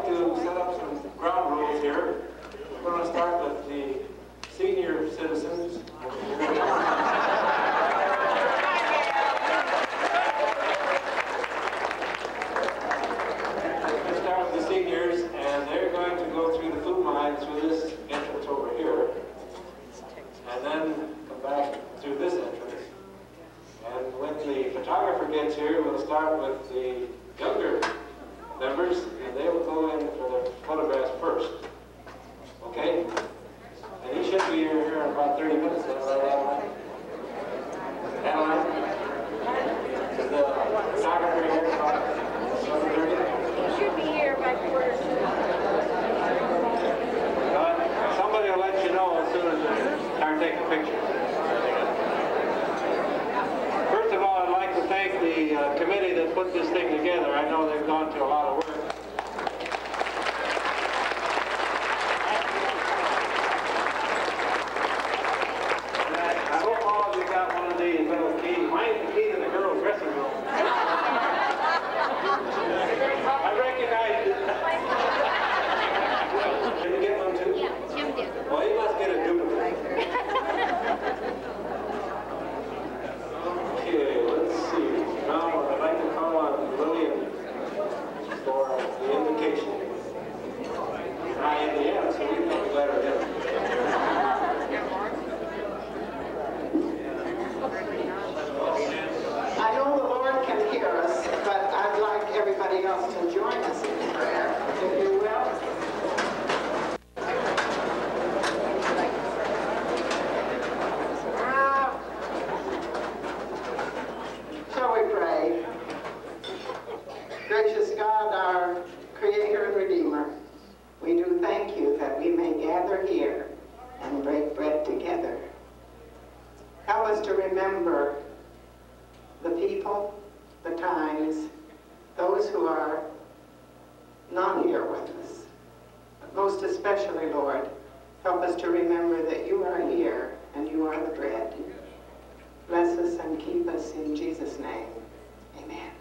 to set up some ground rules here. We're going to start with the senior citizens. Let's start with the seniors, and they're going to go through the food line through this entrance over here, and then come back through this entrance. And when the photographer gets here, we'll start with the younger members, and they will go in for their photographs first. Okay? And he should be here in about 30 minutes. Is that right, Adeline? Is the photographer here about 7:30? He should be here by 1:45. Somebody will let you know as soon as they start taking pictures. First of all, I'd like to thank the committee that put this thing together. I know they've gone through a lot of work. I hope all of you got one of these little keys. Mine's the key to the girls' dressing room. I recognize it. Did you get one too? Yeah, Jim did. Well, you must get a duplicate. Okay, let's see. Now I'd like to call on Lillian for the invocation. Hi, Indiana, so we know we let her in. I know the Lord can hear us, but I'd like everybody else to join us in prayer, if you will. Shall we pray? Gracious God, our Creator and Redeemer, we do thank you that we may gather here and break bread together. Help us to remember the people, the times, those who are not here with us. But most especially, Lord, help us to remember that you are here and you are the bread. Bless us and keep us in Jesus' name. Amen.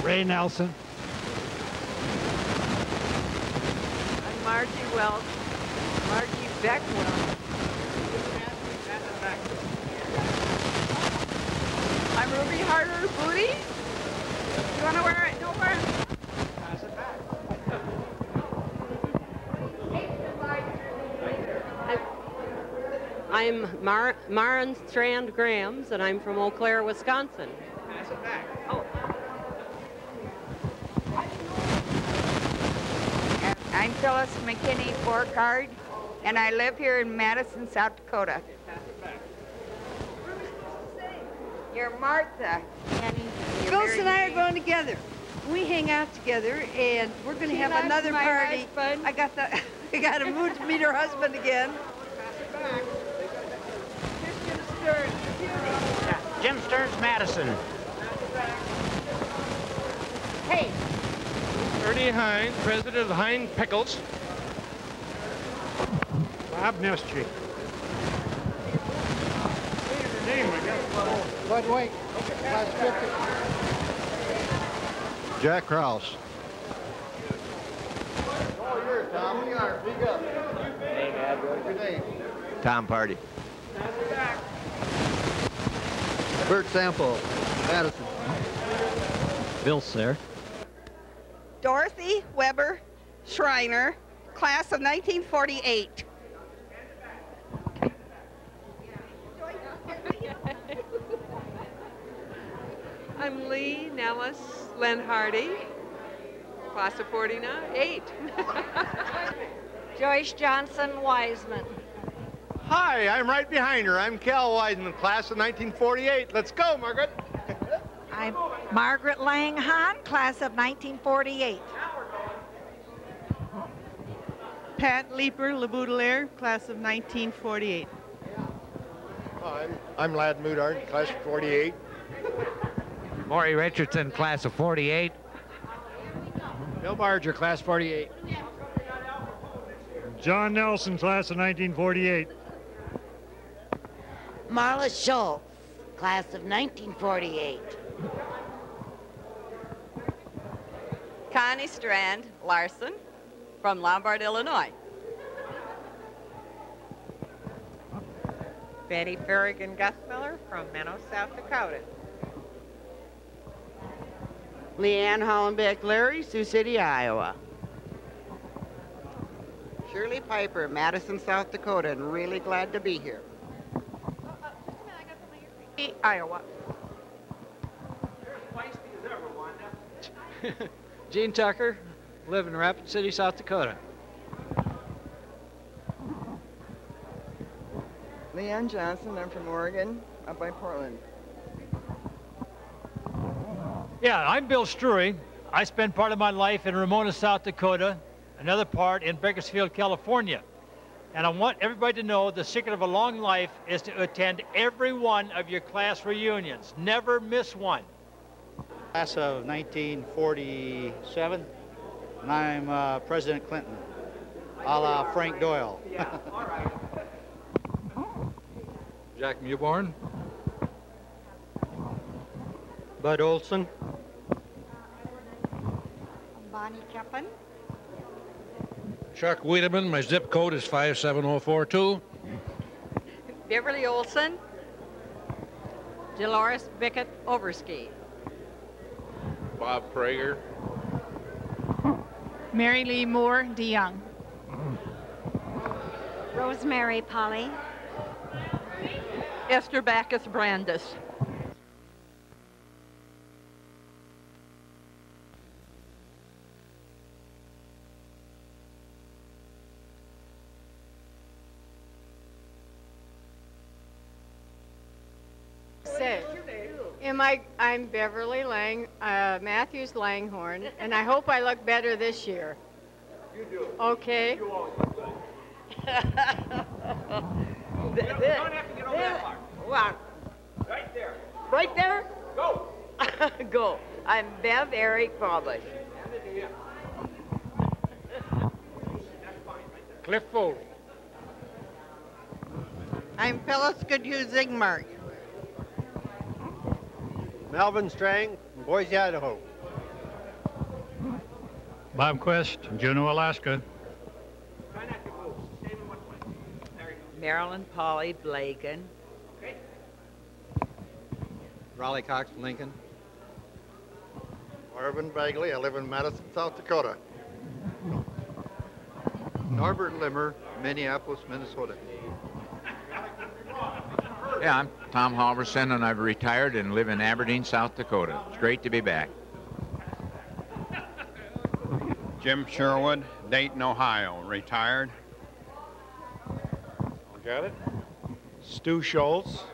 Ray Nelson. I'm Margie Welch. Margie Beckwell. I'm Ruby Harder Booty. You want to wear it? Don't wear it. Pass it back. I'm Maren Strand Grams, and I'm from Eau Claire, Wisconsin. Pass it back. Oh. I'm Phyllis McKinney Borkard, and I live here in Madison, South Dakota. You're Martha, Annie. Phyllis and I are going together. We hang out together, and we're going to have another party. I got to move to meet her husband again. Jim Stearns Madison. Hey. Ernie Hine, president of Hine Pickles. Bob Nestry. Bud Wake, class 50. Jack Krause. Oh, yours, Tom. Speak up. Name, address. Your name. Tom Party. Bert Sample, Madison. Bill Sayre. Dorothy Weber Schreiner, class of 1948. I'm Lee Nellis Len Hardy, class of 48. Joyce Johnson Wiseman. Hi, I'm right behind her. I'm Cal Wiseman, class of 1948. Let's go, Margaret. I'm Margaret Lang Hahn, class of 1948. Pat Leeper LeBoudelaire, class of 1948. I'm Lad Moodard, class of 48. Maury Richardson, class of 48. Bill Barger, class 48. John Nelson, class of 1948. Marla Schultz, class of 1948. Connie Strand Larson from Lombard, Illinois. Betty Farragon Guthmiller from Menno, South Dakota. Leanne Hollenbeck Larry, Sioux City, Iowa. Shirley Piper, Madison, South Dakota, and really glad to be here. Iowa. Gene Tucker, live in Rapid City, South Dakota. Leanne Johnson, I'm from Oregon, up by Portland. Yeah, I'm Bill Struy. I spent part of my life in Ramona, South Dakota, another part in Bakersfield, California. And I want everybody to know the secret of a long life is to attend every one of your class reunions. Never miss one. Class of 1947, and I'm President Clinton, a la Frank Doyle. Yeah, all right. Jack Mewborn. Bud Olson. Bonnie Keppen. Chuck Wiedemann, my zip code is 57042. Beverly Olson. Dolores Bickett Overski. Bob Prager. Mary Lee Moore DeYoung. Rosemary Polly. Esther Backus Brandis. I'm Beverly Matthews Langhorn, and I hope I look better this year. You do. Okay. You always look good. You don't have to get over that far. Wow. Right there. Right there? Go. Go. I'm Bev Eric Bobish. Cliff Foley. I'm Phyllis Goodhue Zigmark. Melvin Strang, from Boise, Idaho. Bob Quest, Juneau, Alaska. Marilyn Polly Blagan. Raleigh Cox, Lincoln. Marvin Bagley, I live in Madison, South Dakota. Norbert Limmer, Minneapolis, Minnesota. Yeah, I'm Tom Halverson, and I've retired and live in Aberdeen, South Dakota. It's great to be back. Jim Sherwood, Dayton, Ohio, retired. Got it? Stu Schultz.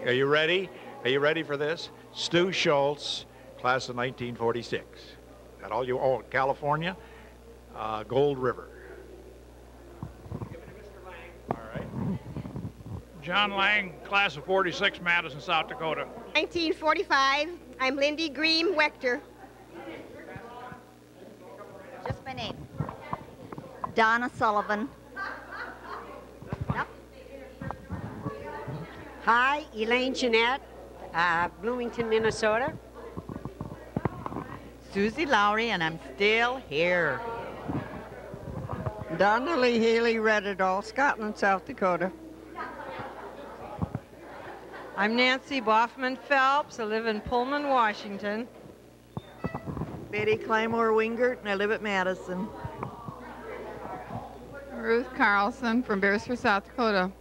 Are you ready? Are you ready for this? Stu Schultz, class of 1946. That all you own? California, Gold River. All right. John Lang, class of 46, Madison, South Dakota. 1945. I'm Lindy Green Wechter. Just my name. Donna Sullivan. Yep. Hi, Elaine Jeanette, Bloomington, Minnesota. Susie Lowry, and I'm still here. Donnelly Haley Reddedall, Scotland, South Dakota. I'm Nancy Boffman Phelps. I live in Pullman, Washington. Betty Claymore Wingert, and I live at Madison. Ruth Carlson from Beresford, South Dakota.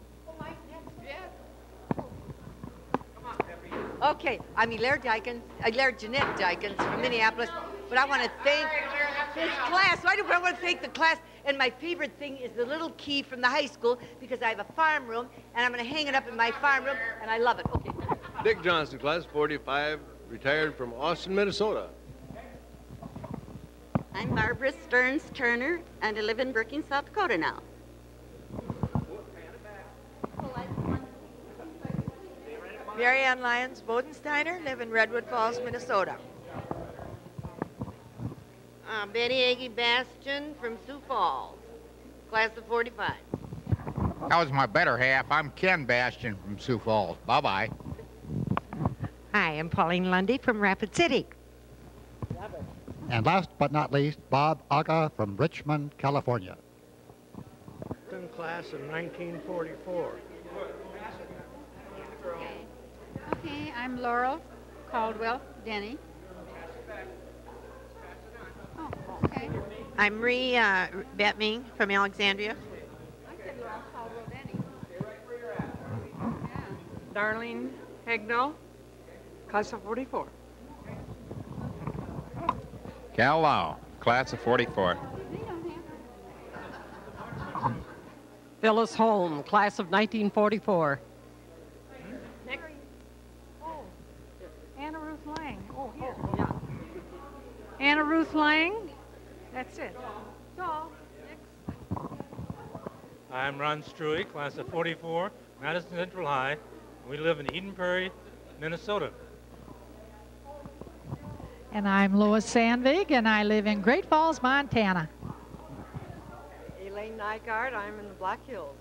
Okay, I'm Hilaire Jeanette Dykens from Minneapolis, but I want to thank this class. I want to thank the class, and my favorite thing is the little key from the high school, because I have a farm room, and I'm going to hang it up in my farm room, and I love it. Okay. Dick Johnson, class 45, retired from Austin, Minnesota. I'm Barbara Stearns Turner, and I live in Brookings, South Dakota now. Mary Ann Lyons Bodensteiner, live in Redwood Falls, Minnesota. Betty Aggie Bastion from Sioux Falls, class of 45. That was my better half. I'm Ken Bastion from Sioux Falls. Bye-bye. Hi, I'm Pauline Lundy from Rapid City. And last but not least, Bob Aga from Richmond, California. Class of 1944. Okay, I'm Laurel Caldwell Denny. Oh, okay. I'm Marie Bettming from Alexandria. I said Laurel Caldwell Denny. Darlene Hegnell, class of 44. Cal Lau, class of 44. Phyllis Holm, class of 1944. Anna Ruth Lang. Oh, here. Yeah. Anna Ruth Lang. That's it. So, next. I'm Ron Struy, class of 44, Madison Central High. We live in Eden Prairie, Minnesota. And I'm Lois Sandvig, and I live in Great Falls, Montana. Elaine Nygaard, I'm in the Black Hills.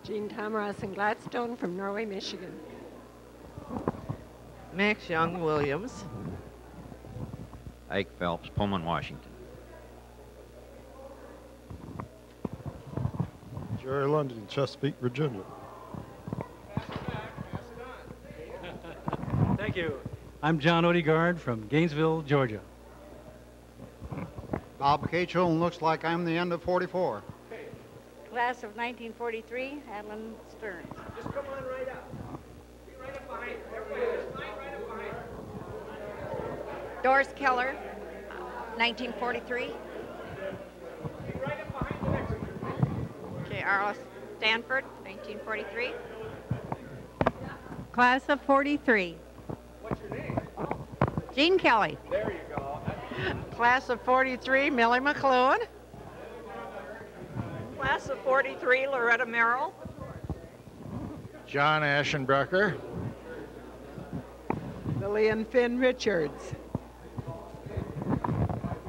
Jean Tamaras and Gladstone from Norway, Michigan. Max Young Williams. Ike Phelps, Pullman, Washington. Jerry London, Chesapeake, Virginia. Thank you. I'm John Odegaard from Gainesville, Georgia. Bob Cahill, looks like I'm the end of 44. Class of 1943, Adeline Stearns. Just come on right up. Be right up behind. Right up behind. Doris Keller, 1943. Be right up behind the next one. Okay, Arla Stanford, 1943. Class of 43. What's your name? Jean Kelly. There you go. Class of 43, Millie McLuhan. Class of 43, Loretta Merrill. John Aschenbrucker. Lillian Finn Richards.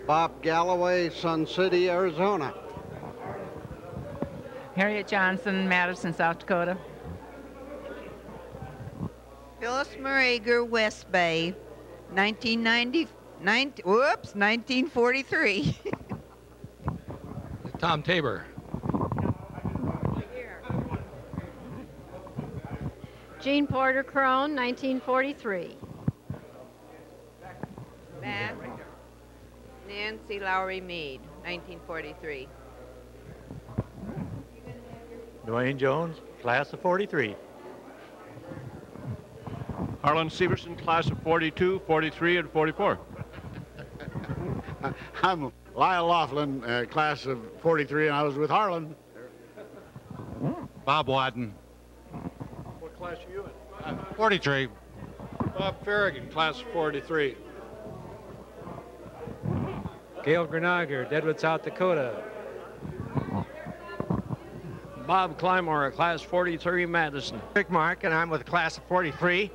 Bob Galloway, Sun City, Arizona. Harriet Johnson, Madison, South Dakota. Phyllis Marager, West Bay, 1943. Tom Tabor. Jean Porter Crone, 1943. Matt. Nancy Lowry Mead, 1943. Dwayne Jones, class of 43. Harlan Severson, class of 42, 43, and 44. I'm Lyle Laughlin, class of 43, and I was with Harlan. Bob Wadden, What class are you in? 43. Bob Farragut, class of 43. Gail Grenager, Deadwood, South Dakota. Bob Clymore, class 43, Madison. Rick Mark, and I'm with the class of 43.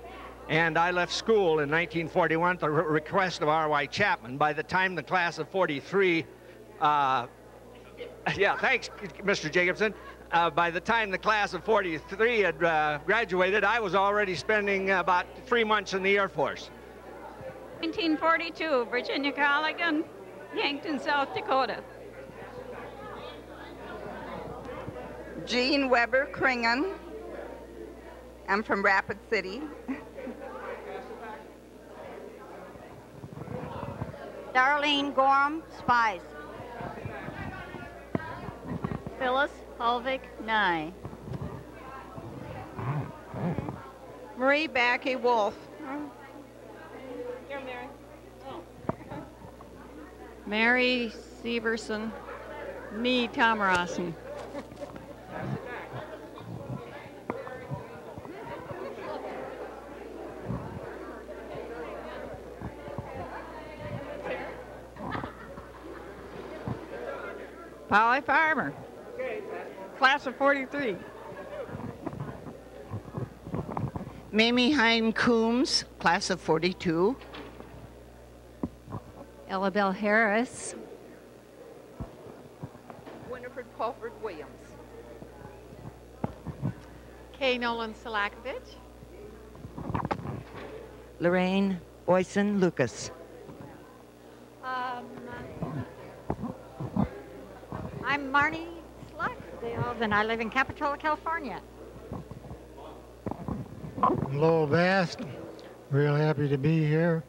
And I left school in 1941 at the request of R.Y. Chapman. By the time the class of 43, yeah, thanks, Mr. Jacobson. By the time the class of 43 had graduated, I was already spending about 3 months in the Air Force. 1942, Virginia Colligan, Yankton, South Dakota. Jean Weber Kringen. I'm from Rapid City. Darlene Gorham, Spies. Phyllis Hulvik, Nye. Marie Backey Wolf. Here, Mary. Mary Severson, me, Tom Rossi. Polly Farmer, class of 43. Mamie Hein Coombs, class of 42. Ella Bell Harris. Winifred Pulford Williams. Kay Nolan Salakovich. Lorraine Oysen Lucas. I'm Marnie Slackdale, and I live in Capitola, California. I'm Lowell Bast. Real happy to be here.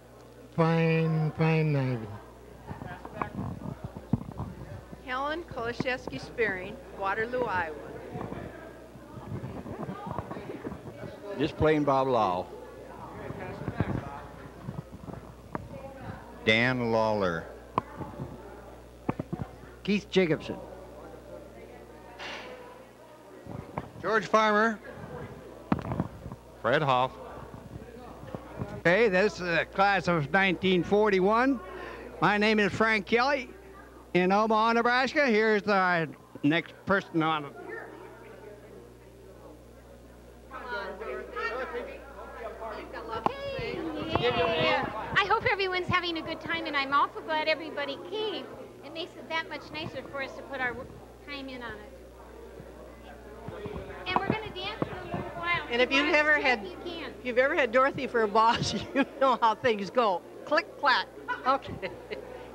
Fine night. Helen Kolashevsky Spearing, Waterloo, Iowa. Just plain Bob Law. Dan Lawler. Keith Jacobson. George Farmer. Fred Hoff. Okay, this is the class of 1941. My name is Frank Kelly in Omaha, Nebraska. Here's the next person on it. I hope everyone's having a good time, and I'm awful glad everybody came. It makes it that much nicer for us to put our time in on it. And we're going to dance for a little while. And if you've ever had Dorothy for a boss, you know how things go. Click, clack. Okay.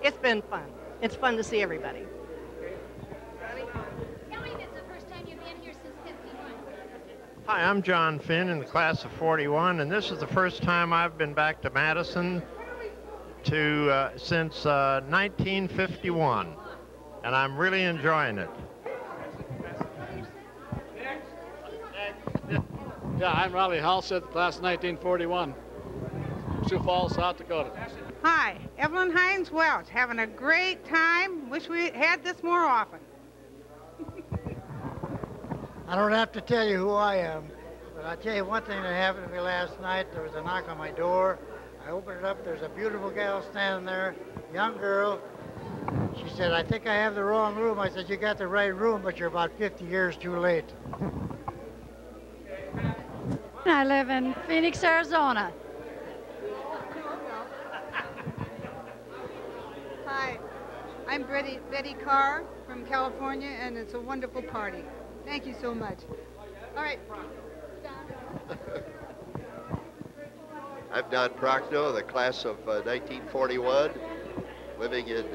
It's been fun. It's fun to see everybody. Tell me this is the first time you've been here since 51. Hi, I'm John Finn in the class of 41, and this is the first time I've been back to Madison since 1951, and I'm really enjoying it. Yeah, I'm Raleigh Halstead, class of 1941, Sioux Falls, South Dakota. Hi, Evelyn Hines Welch, having a great time. Wish we had this more often. I don't have to tell you who I am, but I'll tell you one thing that happened to me last night. There was a knock on my door. I opened it up. There's a beautiful gal standing there, young girl. She said, "I think I have the wrong room." I said, "You got the right room, but you're about 50 years too late." I live in Phoenix, Arizona. Hi, I'm Betty Carr from California, and it's a wonderful party. Thank you so much. All right. I'm Don Prochnow, the class of 1941, living in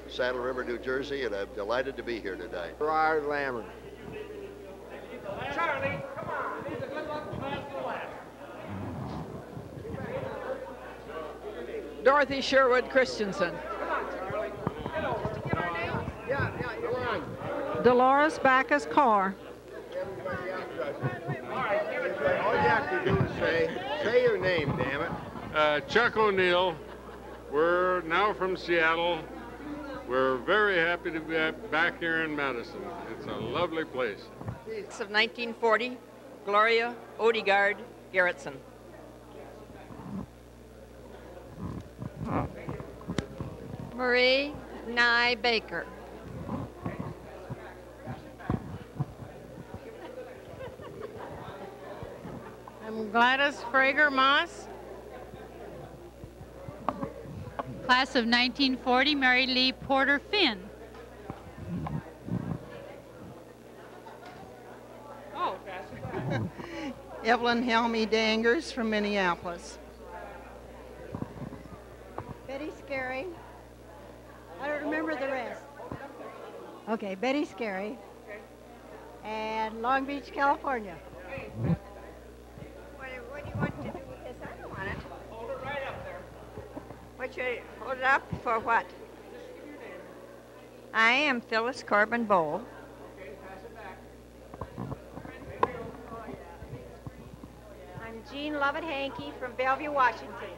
Saddle River, New Jersey, and I'm delighted to be here tonight. Gerard Lammer. Charlie, come on. These are good luck class for last. Dorothy Sherwood Christensen. Yeah, you're on. Dolores Backus Carr. All you have to do is say your name, damn it. Chuck O'Neill. We're now from Seattle. We're very happy to be back here in Madison. It's a lovely place. It's of 1940, Gloria Odegaard Garrettson. Marie Nye Baker. I'm Gladys Frager Moss. Class of 1940, Mary Lee Porter Finn. Oh, Evelyn Helmy Dangers from Minneapolis. Betty Scary. I don't remember the rest. Okay, Betty Scary. And Long Beach, California. What do you want to do with this? I don't want it. Hold it right up there. What should I hold it up for what? I am Phyllis Corbin Bowl. Okay, pass it back. I'm Jean Lovett Hankey from Bellevue, Washington.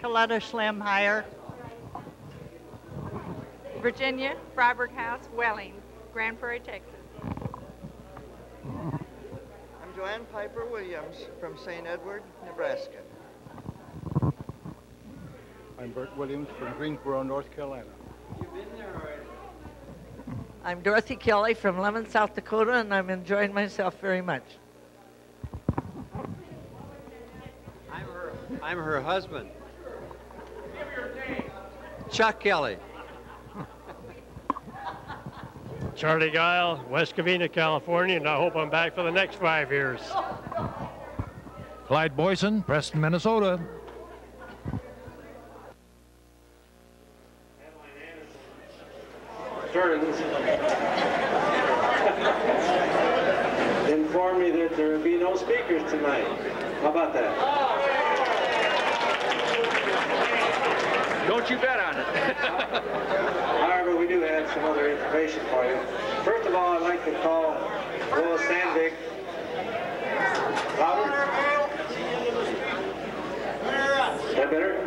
Coletta Schlemmeyer. Virginia Freiberg House, Welling, Grand Prairie, Texas. I'm Joanne Piper Williams from St. Edward, Nebraska. I'm Bert Williams from Greensboro, North Carolina. I'm Dorothy Kelly from Lemon, South Dakota, and I'm enjoying myself very much. I'm her husband. Chuck Kelly. Charlie Guile, West Covina, California, and I hope I'm back for the next 5 years. Clyde Boyson, Preston, Minnesota. Inform me that there will be no speakers tonight. How about that? Don't you bet on it. However, we do have some other information for you. First of all, I'd like to call Lois Sandvig. Louder? Is that better?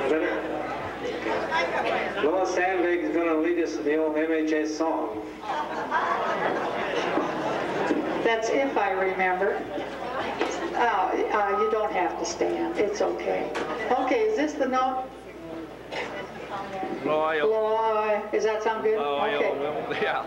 Is that better? Lois Sandvig is going to lead us in the old MHS song. That's if I remember. You don't have to stand. It's okay. Okay, is this the note? Loyal. Loyal. Does that sound good? Loyal. Okay. Yeah.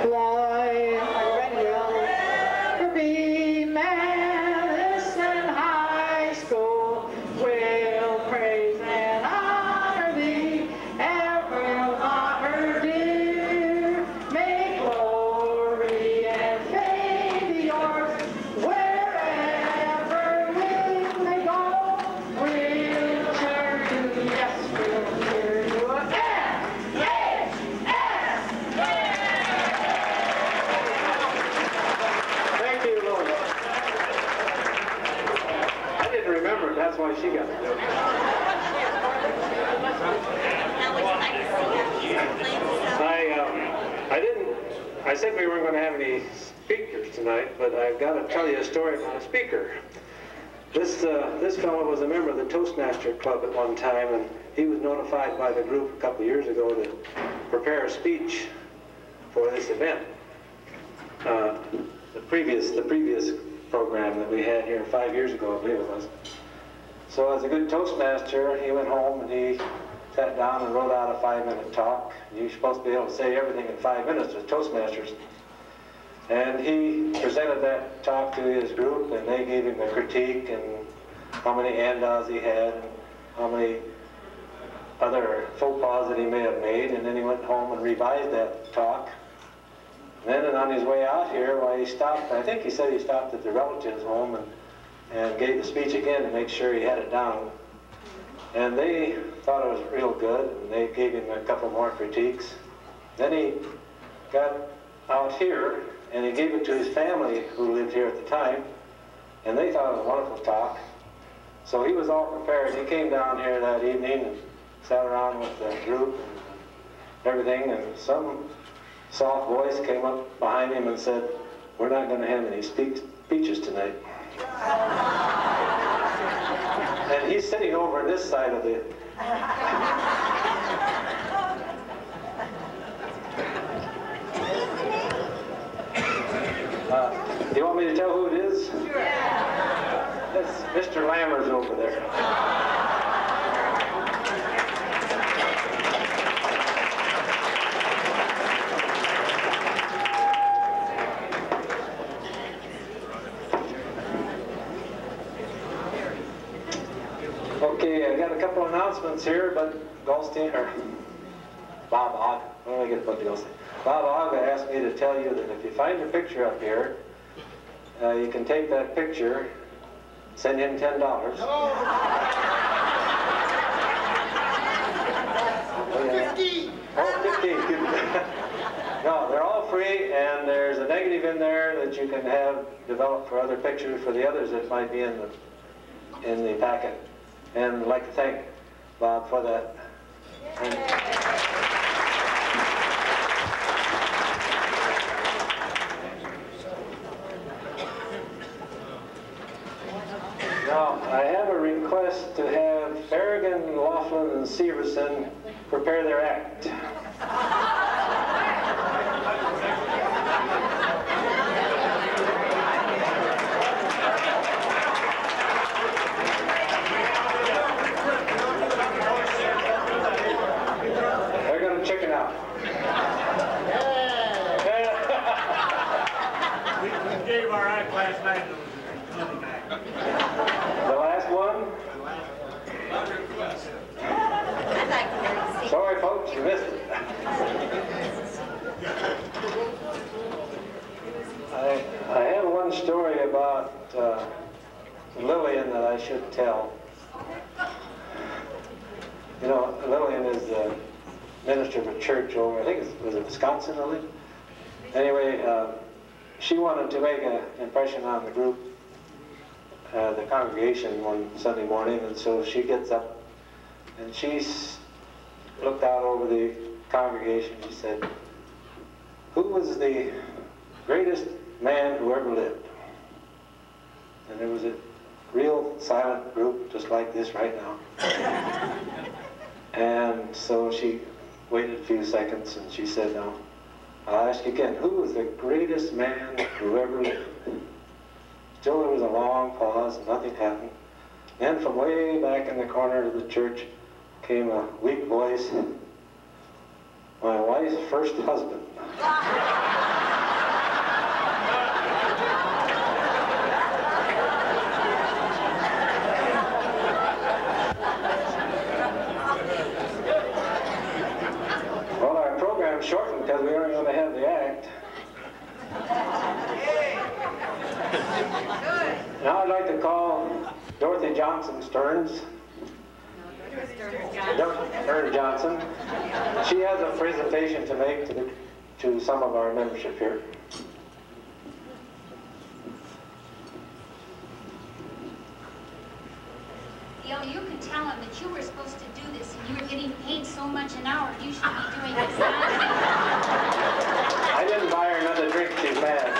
Loyal. Are you ready? Will be Madison High School. Will praise and honor thee. Every honor dear. Make glory and fame be yours. Wherever we may go, we'll turn to yes, we'll turn to Thank you, Lois. I didn't remember it. That's why she got it. I said we weren't going to have any speakers tonight, but I've got to tell you a story about a speaker. This fellow was a member of the Toastmaster Club at one time, and he was notified by the group a couple of years ago to prepare a speech for this event. The previous program that we had here 5 years ago, I believe it was. So as a good Toastmaster, he went home and he sat down and wrote out a 5-minute talk. You're supposed to be able to say everything in 5 minutes as Toastmasters. And he presented that talk to his group, and they gave him a critique and how many andas he had, and how many other faux pas that he may have made, and then he went home and revised that talk. And then on his way out here, he stopped, I think he said he stopped at the relatives' home and gave the speech again to make sure he had it down. And they thought it was real good, and they gave him a couple more critiques. Then he got out here, and he gave it to his family who lived here at the time, and they thought it was a wonderful talk. So he was all prepared. He came down here that evening and sat around with the group and everything, and some soft voice came up behind him and said, "We're not going to have any speeches tonight." And he's sitting over on this side of the... Do you want me to tell who it is? Sure. That's Mr. Lammers over there. Okay, I got a couple announcements here, but Goldstein, or Bob Ogg, let me get to Goldstein. Bob Ogg asked me to tell you that if you find your picture up here, you can take that picture, send him $10. Oh, yeah. 15. Oh, 15. No, they're all free, and there's a negative in there that you can have developed for other pictures for the others that might be in the packet. And I'd like to thank Bob for that. Now, I have a request to have Farragon, Laughlin, and Severson prepare their act. They're going to chicken out. We gave our act last night. The last one? Sorry, folks, you missed it. I have one story about Lillian that I should tell. You know, Lillian is the minister of a church over, I think was it Wisconsin, Lillian? Anyway, she wanted to make an impression on the group, the congregation, one Sunday morning, and so she gets up and she looked out over the congregation. She said, "Who was the greatest man who ever lived?" And there was a real silent group just like this right now. And so she waited a few seconds and she said, "No, I'll ask you again, who was the greatest man who ever lived?" Still there was a long pause and nothing happened. Then from way back in the corner of the church came a weak voice, "My wife's first husband." Well, our program's shortened because we aren't going to have the act. Now I'd like to call Dorothy Johnson Stearns. Stearns Johnson. She has a presentation to make to some of our membership here. You know, you can tell him that you were supposed to do this and you were getting paid so much an hour. You should be doing this. I didn't buy her another drink. She's mad.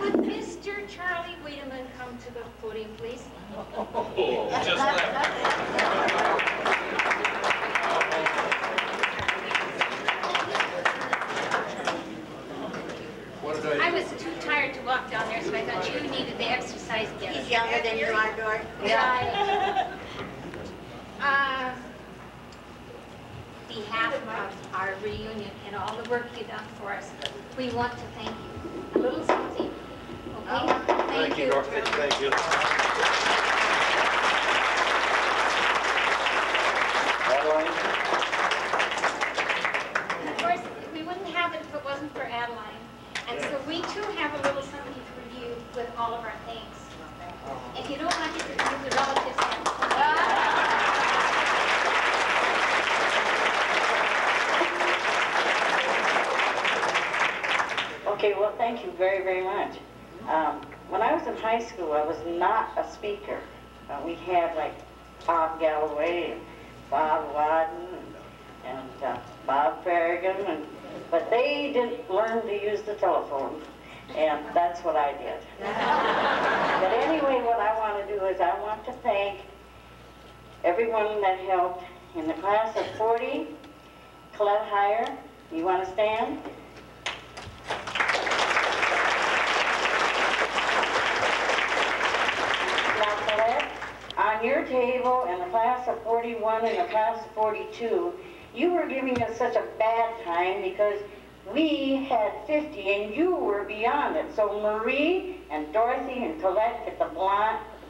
Would Mr. Charlie Wiedemann come to the podium, please? Oh, just left. I was too tired to walk down there, so I thought you needed the exercise again. He's younger than you are, Dory. Yeah. Behalf of our reunion and all the work you've done for us, we want to thank you. A little something. Okay? Thank you, Dorothy. Thank you. Adeline? Of course, we wouldn't have it if it wasn't for Adeline. And so we too have a little something for you with all of our thanks. If you don't like it, you can use the relatives. Okay, well, thank you very, very much. When I was in high school, I was not a speaker. We had like Bob Galloway and Bob Wadden and Bob Farragon, but they didn't learn to use the telephone. And that's what I did. But anyway, what I want to do is I want to thank everyone that helped in the class of 40. Colette Heyer, you want to stand? Now, Colette, on your table in the class of 41 and the class of 42, you were giving us such a bad time because we had 50 and you were beyond it. So Marie and Dorothy and Colette get the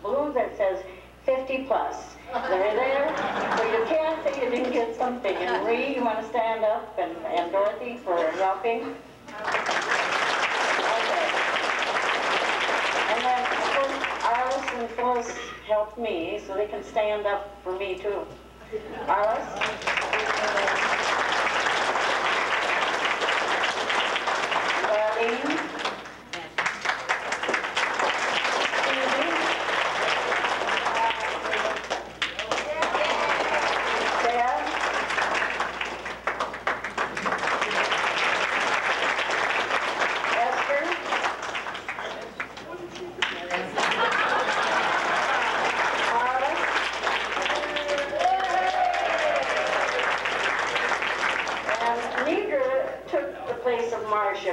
blue that says 50 plus. They're there, so you can't say you didn't get something. And Marie, you want to stand up, and Dorothy for helping? Okay. And then, of course, Arlis and Phyllis helped me, so they can stand up for me, too. Arlis? Darlene?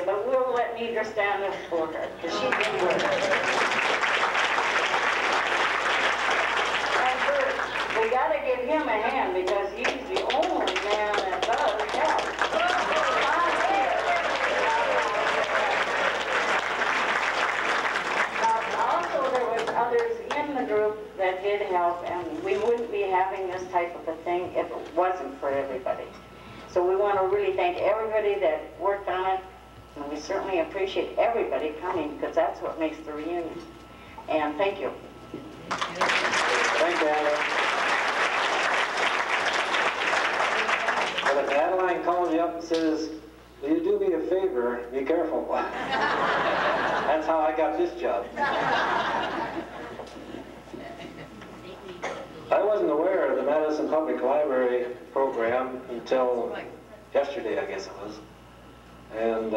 But we'll let Nidra stand up for her, because she did work. And Bert, we got to give him a hand, because he's the only man that does help. Also, there was others in the group that did help, and we wouldn't be having this type of a thing if it wasn't for everybody. So we want to really thank everybody that worked on it. And we certainly appreciate everybody coming, because that's what makes the reunion. And thank you. Thank you, Adeline. Well, if Adeline calls you up and says, will you do me a favor, be careful. That's how I got this job. I wasn't aware of the Madison Public Library program until yesterday, I guess it was. And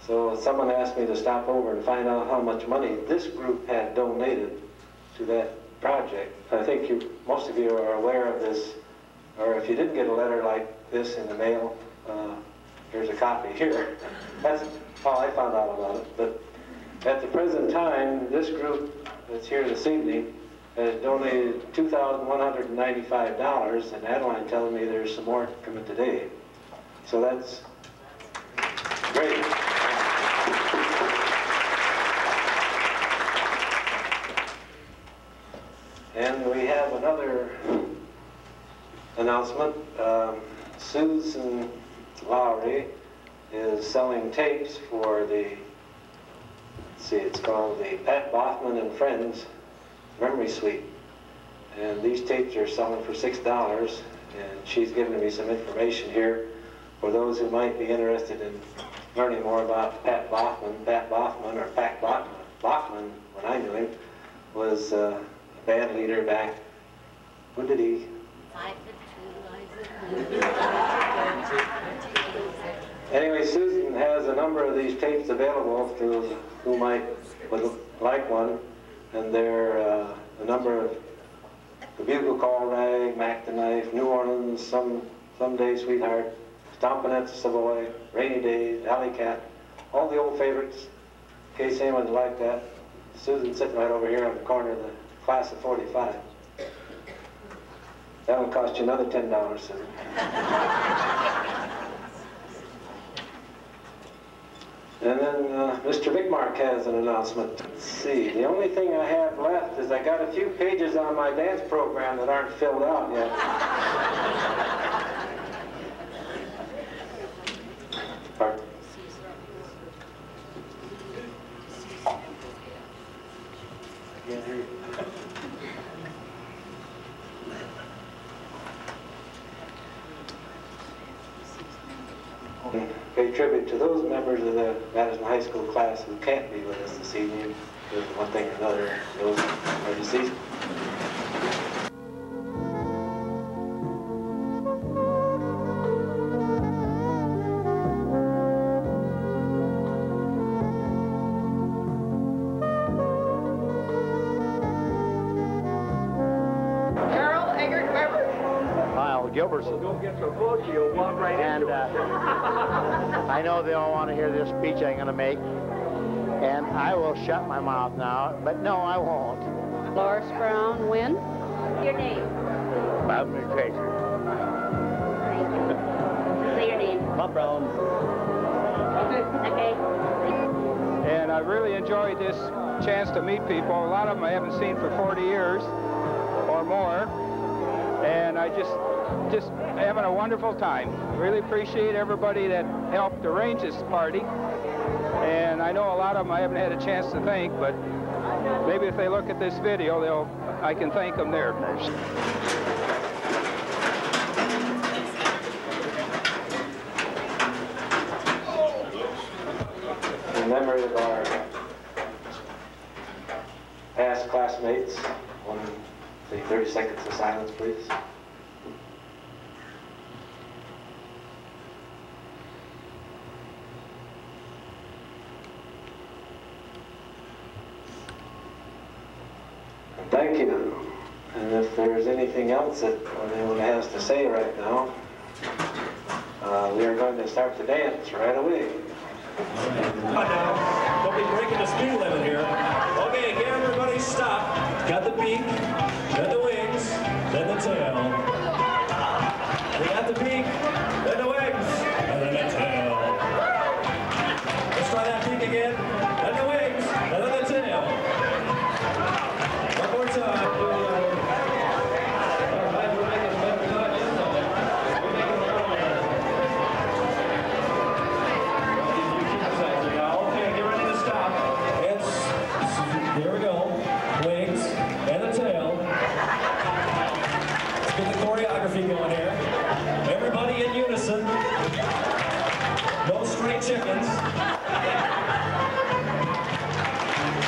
so someone asked me to stop over and find out how much money this group had donated to that project. I think most of you are aware of this, or if you didn't get a letter like this in the mail, here's a copy here. That's how I found out about it. But at the present time, this group that's here this evening has donated $2,195, and Adeline telling me there's some more coming today. So that's great. And we have another announcement. Susan Lowry is selling tapes for the, let's see, it's called the Pat Boffman and Friends Memory Suite. And these tapes are selling for $6, and she's given me some information here for those who might be interested in learning more about Pat Boffman. Pat Boffman, or Pat Boffman, when I knew him, was a band leader back, when did he? 5'2". Anyway, Susan has a number of these tapes available to who would like one, and they're a number of The Bugle Call Rag, Mac the Knife, New Orleans, Someday Sweetheart, Stompin' at the Savoy, Rainy Days, Alley Cat, all the old favorites, in case anyone would like that. Susan's sitting right over here on the corner of the class of 45. That will cost you another $10, Susan. And then Mr. Bickmark has an announcement. Let's see, the only thing I have left is I got a few pages on my dance program that aren't filled out yet. Pardon? I can't hear you. Pay tribute to those members of the Madison High School class who can't be with us this evening because of one thing or another. Those are deceased. Gilbertson. And I know they all want to hear this speech I'm going to make, and I will shut my mouth now, but no, I won't. Loris Brown, win. Your name? Bob McTracer. Say your name. Bob Brown. Okay. And I really enjoyed this chance to meet people. A lot of them I haven't seen for 40 years or more. And I just having a wonderful time. Really appreciate everybody that helped arrange this party. And I know a lot of them I haven't had a chance to thank, but maybe if they look at this video, I can thank them there. In memory of our past classmates, take 30 seconds of silence, please. Thank you. And if there's anything else that anyone has to say right now, we are going to start the dance right away. Don't be breaking the speed limit here. Okay, again, everybody stop. Got the beak, then the wings, then the tail. We got the beak, then the wings, and then the tail. Let's try that beak again, then the wings, and then the tail. One more time. Here we go. Wings and a tail. Let's get the choreography going here. Everybody in unison. No stray chickens.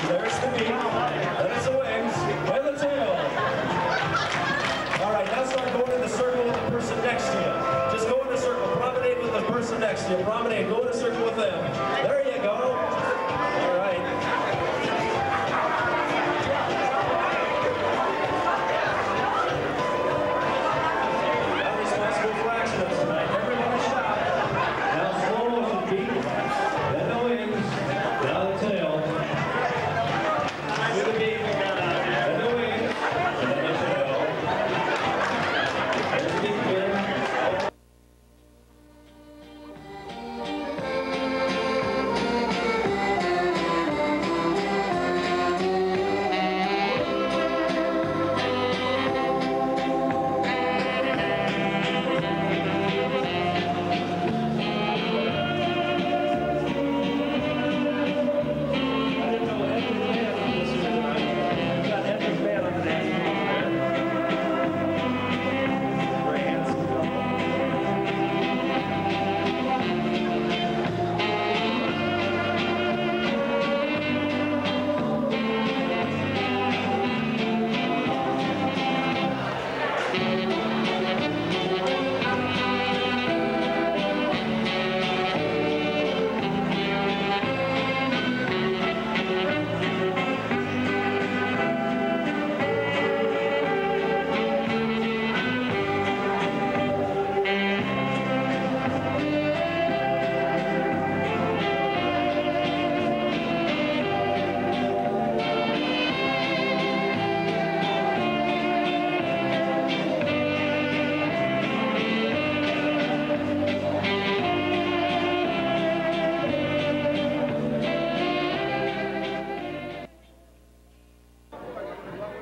There's the beak. There's the wings and the tail. All right, now start going in the circle with the person next to you. Just go in the circle. Promenade with the person next to you. Promenade. Go in a circle with them. There you go. All right.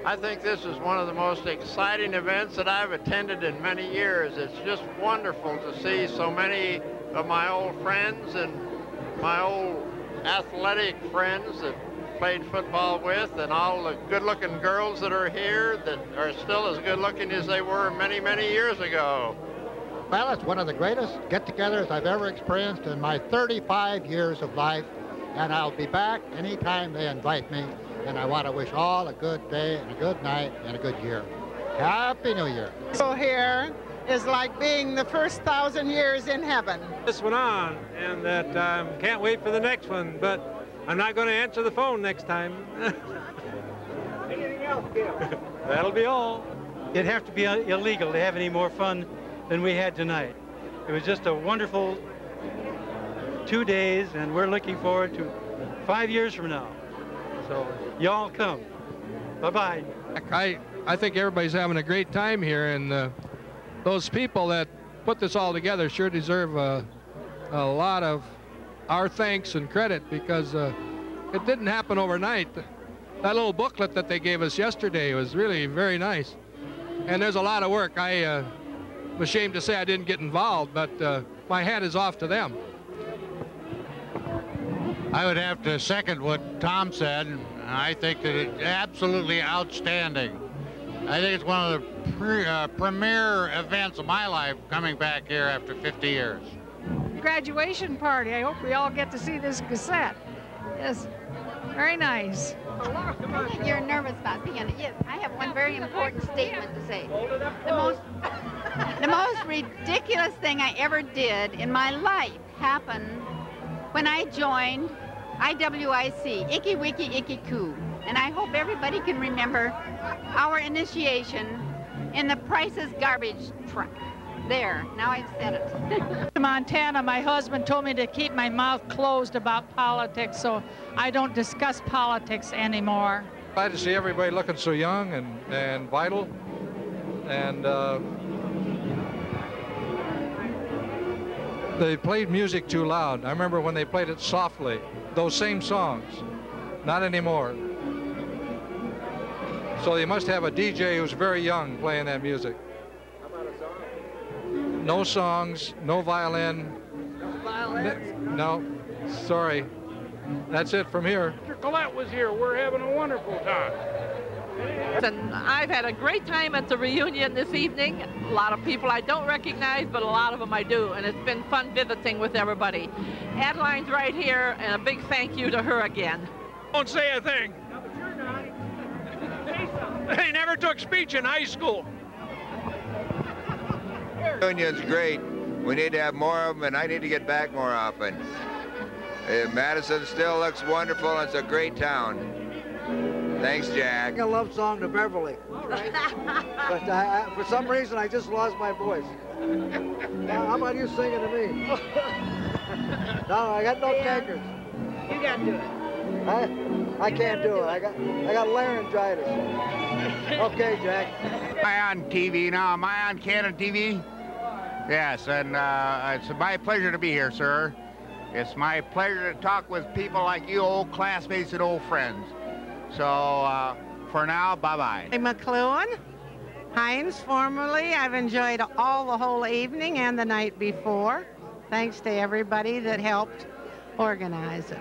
I think this is one of the most exciting events that I've attended in many years. It's just wonderful to see so many of my old friends and my old athletic friends that played football with, and all the good-looking girls that are here that are still as good-looking as they were many, many years ago. Well, it's one of the greatest get-togethers I've ever experienced in my 35 years of life, and I'll be back anytime they invite me. And I want to wish all a good day and a good night and a good year. Happy New Year. So here is like being the first 1,000 years in heaven. This one on, and that can't wait for the next one, but I'm not going to answer the phone next time. Anything else, Gil? That'll be all. It'd have to be illegal to have any more fun than we had tonight. It was just a wonderful 2 days, and we're looking forward to 5 years from now. So y'all come. Bye-bye. I think everybody's having a great time here, and those people that put this all together sure deserve a lot of our thanks and credit, because it didn't happen overnight. That little booklet that they gave us yesterday was really very nice. And there's a lot of work. I'm ashamed to say I didn't get involved, but my hat is off to them. I would have to second what Tom said. I think that it's absolutely outstanding. I think it's one of the premier events of my life, coming back here after 50 years. Graduation party. I hope we all get to see this cassette. Yes, very nice. I think you're nervous about being it. Yes, I have one very important statement to say. The most ridiculous thing I ever did in my life happened when I joined IWIC, Icky Wiki Icky Coo. And I hope everybody can remember our initiation in the Price's garbage truck. There, now I've said it. In Montana, my husband told me to keep my mouth closed about politics, so I don't discuss politics anymore. Glad to see everybody looking so young and vital. And they played music too loud. I remember when they played it softly, those same songs. Not anymore. So they must have a DJ who's very young playing that music. How about a song? No songs, no violin. No violin? No, sorry. That's it from here. Mr. Collette was here. We're having a wonderful time. And I've had a great time at the reunion this evening. A lot of people I don't recognize, but a lot of them I do, and it's been fun visiting with everybody. Adeline's right here, and a big thank you to her again. Don't say a thing. They never took speech in high school. Union's great. We need to have more of them, and I need to get back more often. Madison still looks wonderful. It's a great town. Thanks, Jack. A love song to Beverly. All right. But for some reason, I just lost my voice. How about you singing to me? No, I got no takers. You got to do it. I can't do it. I got laryngitis. Okay, Jack. Am I on TV now? Am I on Canada TV? Yes, and it's my pleasure to be here, sir. It's my pleasure to talk with people like you, old classmates and old friends. So, for now, bye-bye. Hey, McLuhan. Hines, formerly. I've enjoyed the whole evening and the night before. Thanks to everybody that helped organize it.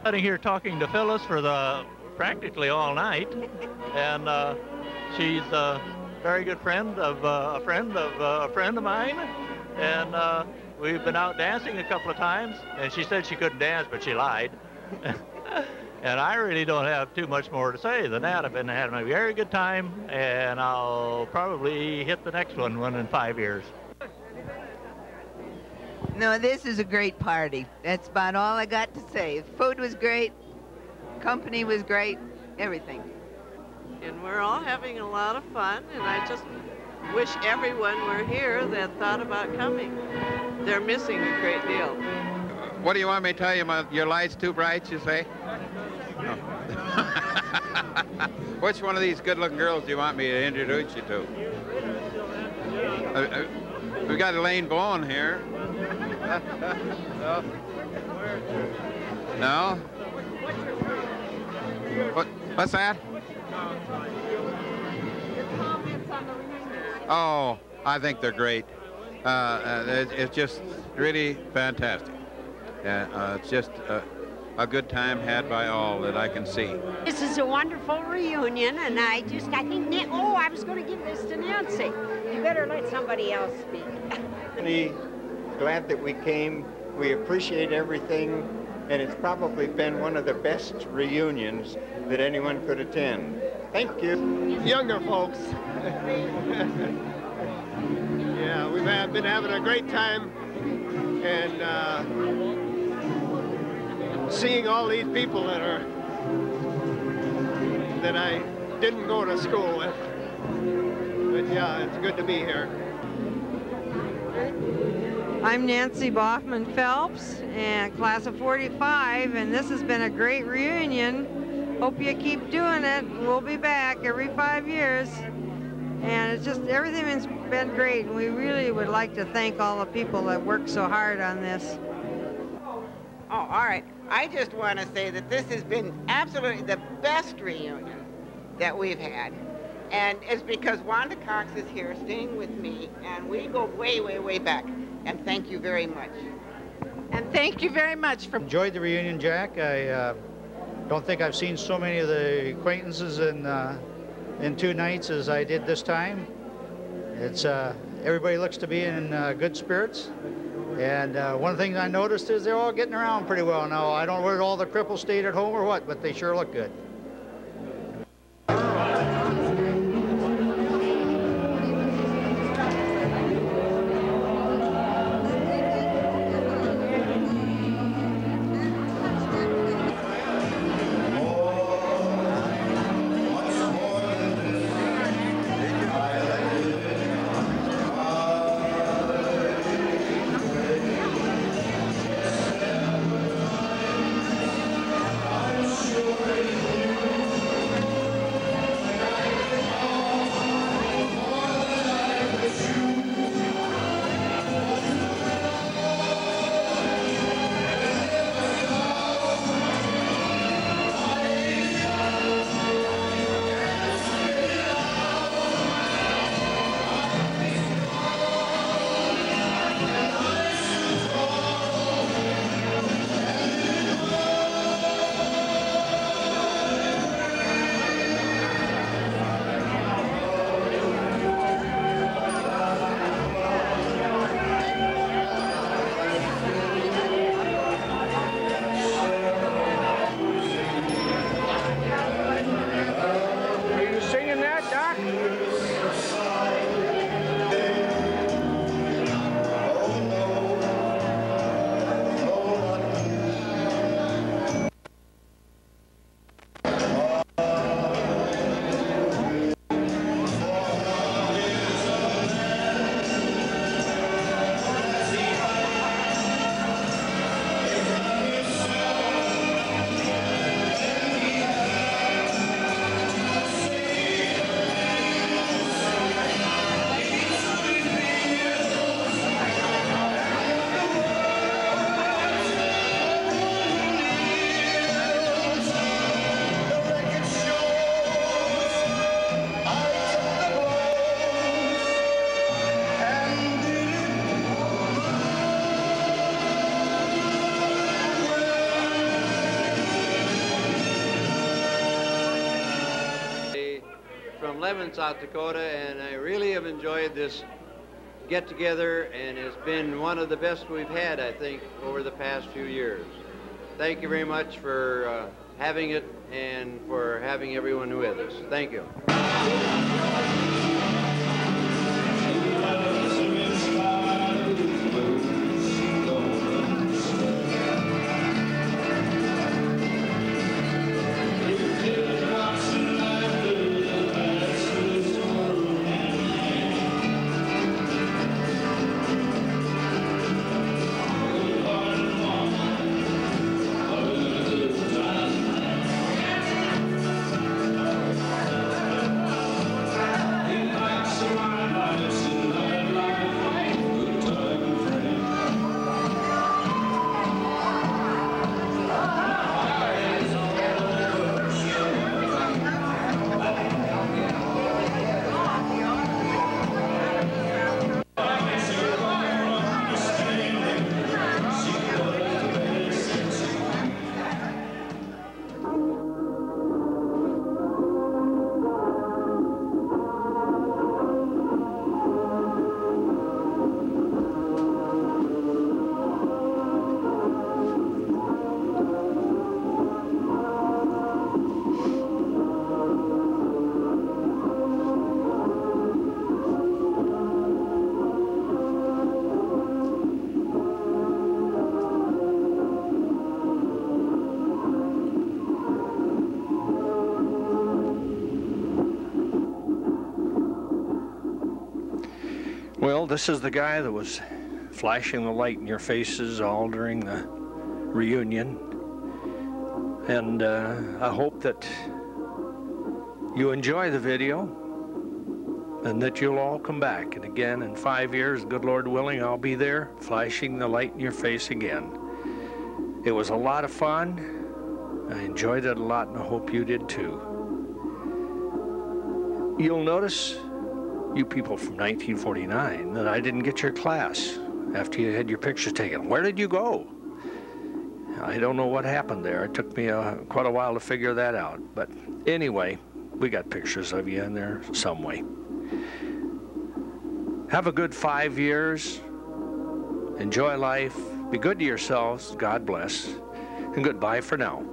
Sitting here talking to Phyllis for practically all night, and she's a very good friend of a friend of mine, and we've been out dancing a couple of times, and she said she couldn't dance, but she lied. And I really don't have too much more to say than that. I've been having a very good time, and I'll probably hit the next one in 5 years. No, this is a great party. That's about all I got to say. The food was great, company was great, everything. And we're all having a lot of fun, and I just wish everyone were here that thought about coming. They're missing a great deal. What do you want me to tell you? Your light's too bright, you say? No. Which one of these good-looking girls do you want me to introduce you to? We've got Elaine Bowen here. No? What's that? Oh, I think they're great. It's just really fantastic. It's just a good time had by all that I can see. This is a wonderful reunion, and I think, I was going to give this to Nancy. You better let somebody else speak. Really glad that we came. We appreciate everything, and it's probably been one of the best reunions that anyone could attend. Thank you. Younger folks. Yeah, we've been having a great time, and seeing all these people that I didn't go to school with. But yeah, it's good to be here. I'm Nancy Boffman Phelps, and class of 45, and this has been a great reunion. Hope you keep doing it. We'll be back every 5 years. And it's just, everything has been great, and we really would like to thank all the people that worked so hard on this. Oh, all right. I just want to say that this has been absolutely the best reunion that we've had. And it's because Wanda Cox is here staying with me, and we go way, way, way back. And thank you very much. And thank you very much for... Enjoyed the reunion, Jack. I don't think I've seen so many of the acquaintances in 2 nights as I did this time. It's everybody looks to be in good spirits. And one of the things I noticed is they're all getting around pretty well now. I don't know whether all the cripples stayed at home or what, but they sure look good. South Dakota, and I really have enjoyed this get-together, and it's been one of the best we've had, I think, over the past few years. Thank you very much for having it and for having everyone with us. Thank you. Well, this is the guy that was flashing the light in your faces all during the reunion. And I hope that you enjoy the video and that you'll all come back. And again, in 5 years, good Lord willing, I'll be there flashing the light in your face again. It was a lot of fun. I enjoyed it a lot, and I hope you did too. You'll notice, you people from 1949, that I didn't get your class after you had your pictures taken. Where did you go? I don't know what happened there. It took me quite a while to figure that out. But anyway, we got pictures of you in there some way. Have a good 5 years. Enjoy life. Be good to yourselves. God bless. And goodbye for now.